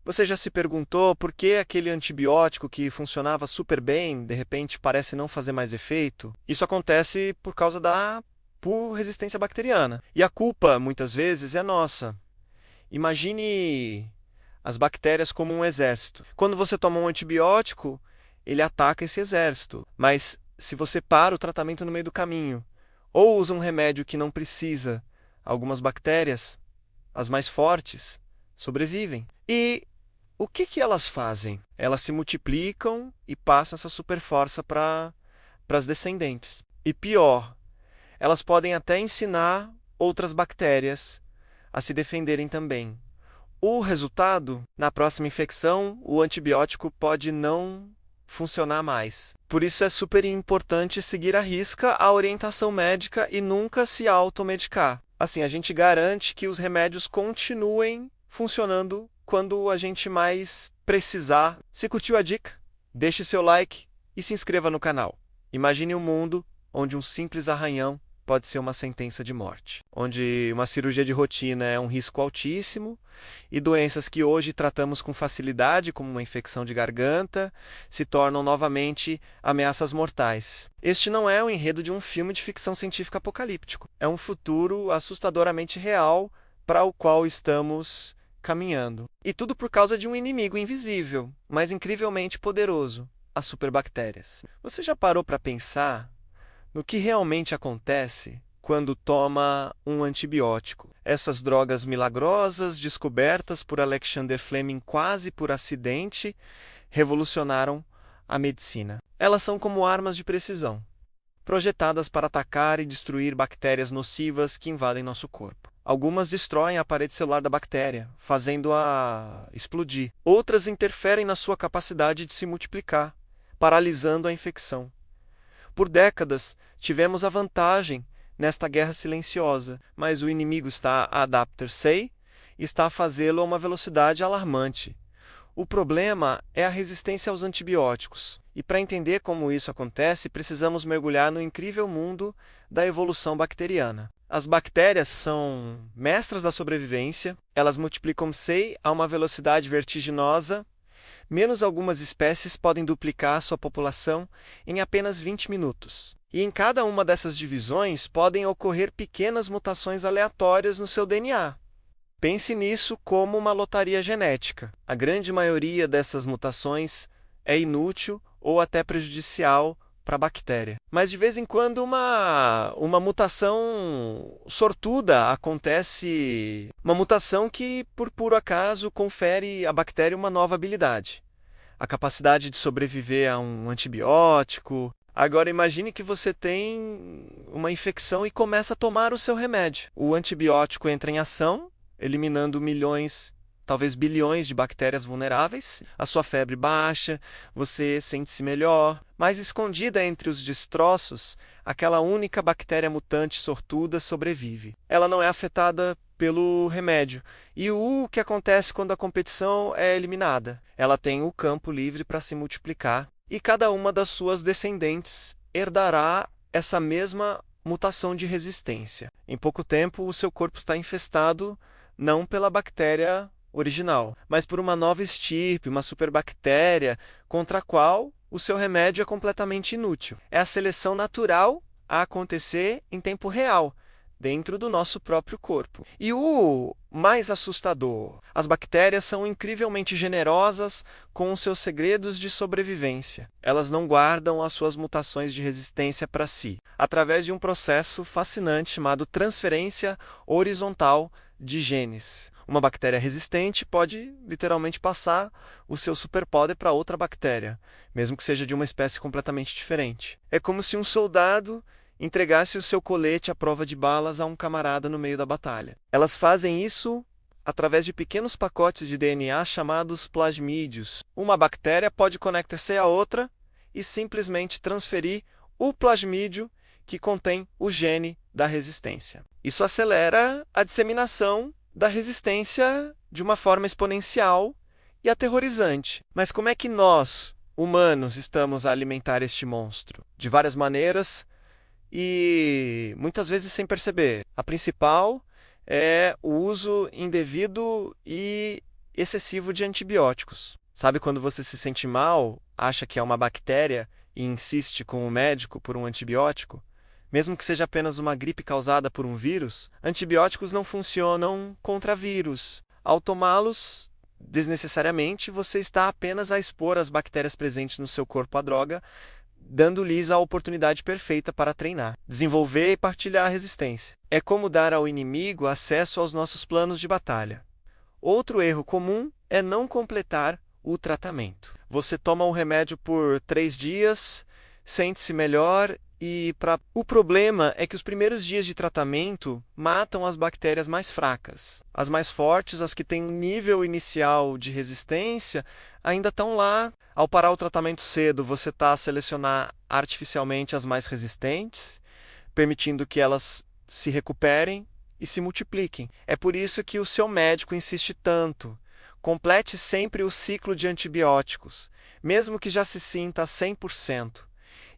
Você já se perguntou por que aquele antibiótico que funcionava super bem, de repente parece não fazer mais efeito? Isso acontece por causa por resistência bacteriana. E a culpa, muitas vezes, é nossa. Imagine as bactérias como um exército. Quando você toma um antibiótico, ele ataca esse exército. Mas se você para o tratamento no meio do caminho, ou usa um remédio que não precisa, algumas bactérias, as mais fortes, sobrevivem. E o que elas fazem? Elas se multiplicam e passam essa superforça para as descendentes. E pior, elas podem até ensinar outras bactérias a se defenderem também. O resultado, na próxima infecção, o antibiótico pode não funcionar mais. Por isso é super importante seguir à risca a orientação médica e nunca se automedicar. Assim, a gente garante que os remédios continuem funcionando quando a gente mais precisar. Se curtiu a dica, deixe seu like e se inscreva no canal. Imagine um mundo onde um simples arranhão pode ser uma sentença de morte, onde uma cirurgia de rotina é um risco altíssimo e doenças que hoje tratamos com facilidade, como uma infecção de garganta, se tornam novamente ameaças mortais. Este não é o enredo de um filme de ficção científica apocalíptico. É um futuro assustadoramente real para o qual estamos caminhando. E tudo por causa de um inimigo invisível, mas incrivelmente poderoso: as superbactérias. Você já parou para pensar no que realmente acontece quando toma um antibiótico? Essas drogas milagrosas, descobertas por Alexander Fleming quase por acidente, revolucionaram a medicina. Elas são como armas de precisão, projetadas para atacar e destruir bactérias nocivas que invadem nosso corpo. Algumas destroem a parede celular da bactéria, fazendo-a explodir. Outras interferem na sua capacidade de se multiplicar, paralisando a infecção. Por décadas, tivemos a vantagem nesta guerra silenciosa, mas o inimigo está a adaptar se e está a fazê-lo a uma velocidade alarmante. O problema é a resistência aos antibióticos. E para entender como isso acontece, precisamos mergulhar no incrível mundo da evolução bacteriana. As bactérias são mestras da sobrevivência, elas multiplicam-se a uma velocidade vertiginosa. Menos algumas espécies podem duplicar sua população em apenas 20 minutos. E em cada uma dessas divisões podem ocorrer pequenas mutações aleatórias no seu DNA. Pense nisso como uma lotaria genética. A grande maioria dessas mutações é inútil ou até prejudicial para a bactéria. Mas de vez em quando uma mutação sortuda acontece, uma mutação que, por puro acaso, confere à bactéria uma nova habilidade: a capacidade de sobreviver a um antibiótico. Agora imagine que você tem uma infecção e começa a tomar o seu remédio. O antibiótico entra em ação, eliminando milhões, talvez bilhões de bactérias vulneráveis. A sua febre baixa, você sente-se melhor. Mas escondida entre os destroços, aquela única bactéria mutante sortuda sobrevive. Ela não é afetada pelo remédio. E o que acontece quando a competição é eliminada? Ela tem o campo livre para se multiplicar e cada uma das suas descendentes herdará essa mesma mutação de resistência. Em pouco tempo, o seu corpo está infestado não pela bactéria original, mas por uma nova estirpe, uma superbactéria, contra a qual o seu remédio é completamente inútil. É a seleção natural a acontecer em tempo real, dentro do nosso próprio corpo. E o mais assustador: as bactérias são incrivelmente generosas com os seus segredos de sobrevivência. Elas não guardam as suas mutações de resistência para si, através de um processo fascinante chamado transferência horizontal de genes. Uma bactéria resistente pode literalmente passar o seu superpoder para outra bactéria, mesmo que seja de uma espécie completamente diferente. É como se um soldado entregasse o seu colete à prova de balas a um camarada no meio da batalha. Elas fazem isso através de pequenos pacotes de DNA chamados plasmídios. Uma bactéria pode conectar-se a outra e simplesmente transferir o plasmídio que contém o gene da resistência. Isso acelera a disseminação da resistência de uma forma exponencial e aterrorizante. Mas como é que nós, humanos, estamos a alimentar este monstro? De várias maneiras e muitas vezes sem perceber. A principal é o uso indevido e excessivo de antibióticos. Sabe quando você se sente mal, acha que é uma bactéria e insiste com o médico por um antibiótico? Mesmo que seja apenas uma gripe causada por um vírus, antibióticos não funcionam contra vírus. Ao tomá-los, desnecessariamente, você está apenas a expor as bactérias presentes no seu corpo à droga, dando-lhes a oportunidade perfeita para treinar, desenvolver e partilhar a resistência. É como dar ao inimigo acesso aos nossos planos de batalha. Outro erro comum é não completar o tratamento. Você toma o remédio por 3 dias, sente-se melhor o problema é que os primeiros dias de tratamento matam as bactérias mais fracas. As mais fortes, as que têm um nível inicial de resistência, ainda estão lá. Ao parar o tratamento cedo, você está a selecionar artificialmente as mais resistentes, permitindo que elas se recuperem e se multipliquem. É por isso que o seu médico insiste tanto. Complete sempre o ciclo de antibióticos, mesmo que já se sinta a 100%.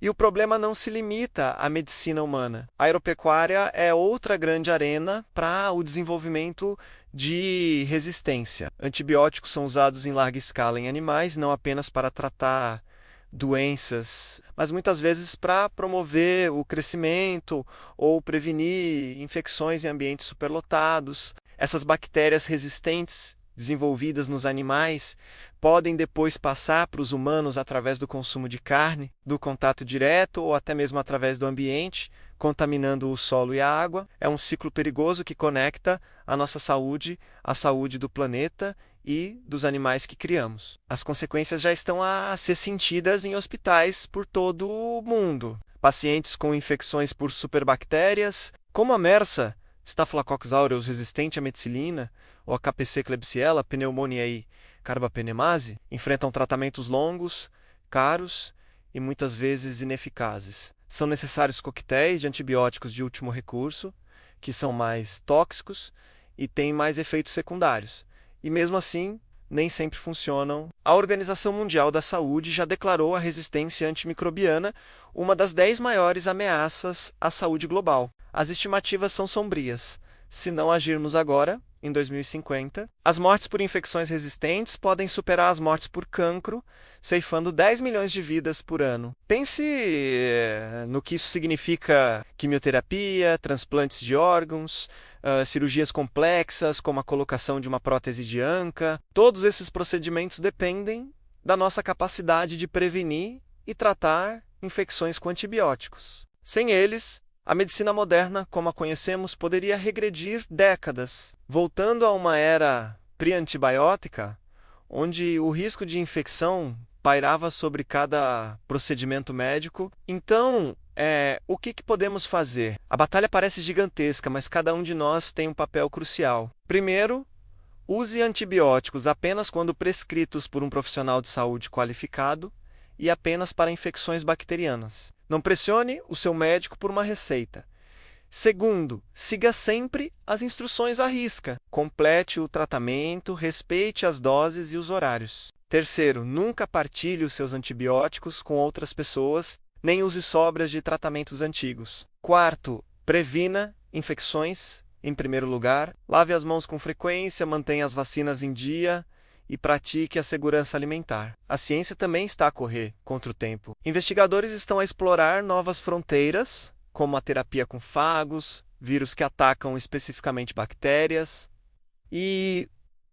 E o problema não se limita à medicina humana. A agropecuária é outra grande arena para o desenvolvimento de resistência. Antibióticos são usados em larga escala em animais, não apenas para tratar doenças, mas muitas vezes para promover o crescimento ou prevenir infecções em ambientes superlotados. Essas bactérias resistentes desenvolvidas nos animais podem depois passar para os humanos através do consumo de carne, do contato direto ou até mesmo através do ambiente, contaminando o solo e a água. É um ciclo perigoso que conecta a nossa saúde à saúde do planeta e dos animais que criamos. As consequências já estão a ser sentidas em hospitais por todo o mundo. Pacientes com infecções por superbactérias, como a MRSA, Staphylococcus aureus resistente à meticilina, ou a KPC Klebsiella, pneumonia e carbapenemase, enfrentam tratamentos longos, caros e muitas vezes ineficazes. São necessários coquetéis de antibióticos de último recurso, que são mais tóxicos e têm mais efeitos secundários. E mesmo assim, nem sempre funcionam. A Organização Mundial da Saúde já declarou a resistência antimicrobiana uma das 10 maiores ameaças à saúde global. As estimativas são sombrias. Se não agirmos agora, em 2050, as mortes por infecções resistentes podem superar as mortes por cancro, ceifando 10 milhões de vidas por ano. Pense no que isso significa: quimioterapia, transplantes de órgãos, cirurgias complexas, como a colocação de uma prótese de anca. Todos esses procedimentos dependem da nossa capacidade de prevenir e tratar infecções com antibióticos. Sem eles, a medicina moderna, como a conhecemos, poderia regredir décadas, voltando a uma era pré-antibiótica, onde o risco de infecção pairava sobre cada procedimento médico. Então, o que podemos fazer? A batalha parece gigantesca, mas cada um de nós tem um papel crucial. Primeiro, use antibióticos apenas quando prescritos por um profissional de saúde qualificado e apenas para infecções bacterianas. Não pressione o seu médico por uma receita. Segundo, siga sempre as instruções à risca. Complete o tratamento, respeite as doses e os horários. Terceiro, nunca partilhe os seus antibióticos com outras pessoas, nem use sobras de tratamentos antigos. Quarto, previna infecções em primeiro lugar. Lave as mãos com frequência, mantenha as vacinas em dia e pratique a segurança alimentar. A ciência também está a correr contra o tempo. Investigadores estão a explorar novas fronteiras, como a terapia com fagos, vírus que atacam especificamente bactérias, e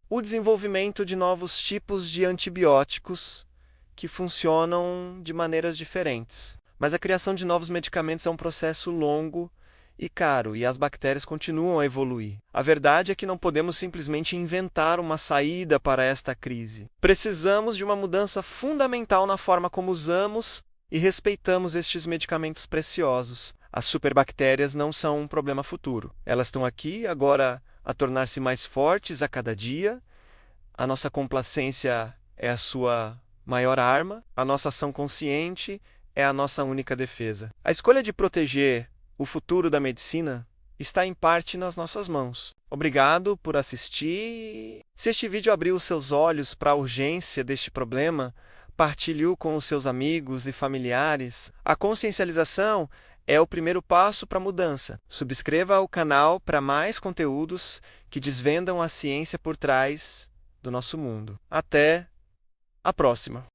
o desenvolvimento de novos tipos de antibióticos que funcionam de maneiras diferentes. Mas a criação de novos medicamentos é um processo longo e caro, e as bactérias continuam a evoluir. A verdade é que não podemos simplesmente inventar uma saída para esta crise. Precisamos de uma mudança fundamental na forma como usamos e respeitamos estes medicamentos preciosos. As superbactérias não são um problema futuro. Elas estão aqui agora a tornar-se mais fortes a cada dia. A nossa complacência é a sua maior arma. A nossa ação consciente é a nossa única defesa. A escolha de proteger o futuro da medicina está em parte nas nossas mãos. Obrigado por assistir. Se este vídeo abriu os seus olhos para a urgência deste problema, partilhe-o com os seus amigos e familiares. A consciencialização é o primeiro passo para a mudança. Subscreva o canal para mais conteúdos que desvendam a ciência por trás do nosso mundo. Até a próxima!